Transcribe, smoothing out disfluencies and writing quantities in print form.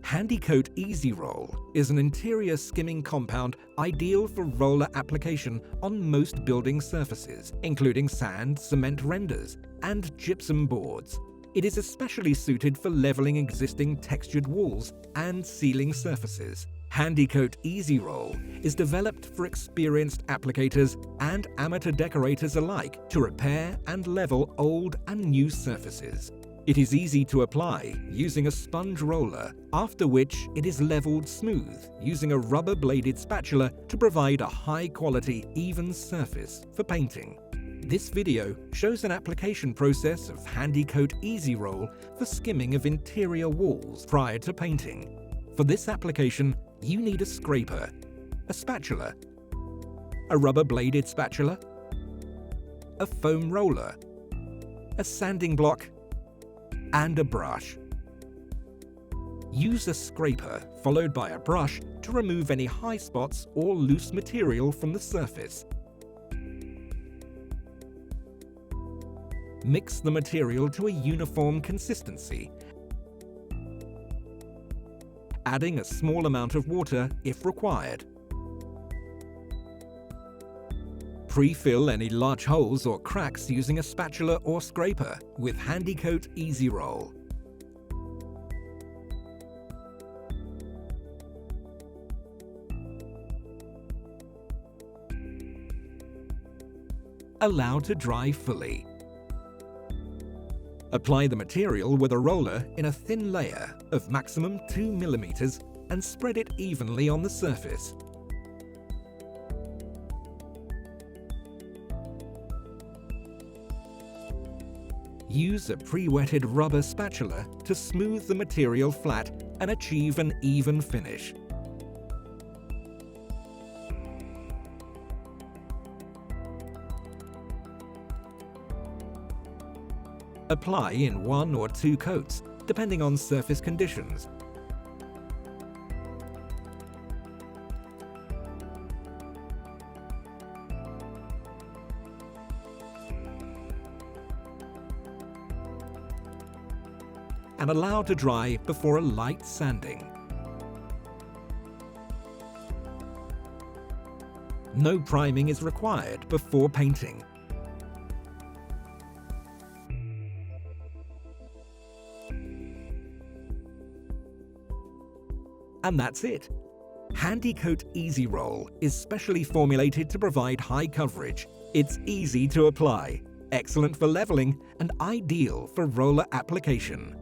Handycoat EZ-Roll is an interior skimming compound ideal for roller application on most building surfaces, including sand, cement renders, and gypsum boards. It is especially suited for leveling existing textured walls and ceiling surfaces. Handycoat EZ-Roll is developed for experienced applicators and amateur decorators alike to repair and level old and new surfaces. It is easy to apply using a sponge roller, after which it is leveled smooth using a rubber-bladed spatula to provide a high-quality, even surface for painting. This video shows an application process of Handycoat EZ-Roll for skimming of interior walls prior to painting. For this application, you need a scraper, a spatula, a rubber-bladed spatula, a foam roller, a sanding block, and a brush. Use a scraper followed by a brush to remove any high spots or loose material from the surface. Mix the material to a uniform consistency, adding a small amount of water if required. Pre-fill any large holes or cracks using a spatula or scraper with Handycoat EZ-Roll. Allow to dry fully. Apply the material with a roller in a thin layer of maximum 2 mm and spread it evenly on the surface. Use a pre-wetted rubber spatula to smooth the material flat and achieve an even finish. Apply in 1 or 2 coats, depending on surface conditions. And allow to dry before a light sanding. No priming is required before painting. And that's it. Handycoat EZ-Roll is specially formulated to provide high coverage. It's easy to apply, excellent for leveling, and ideal for roller application.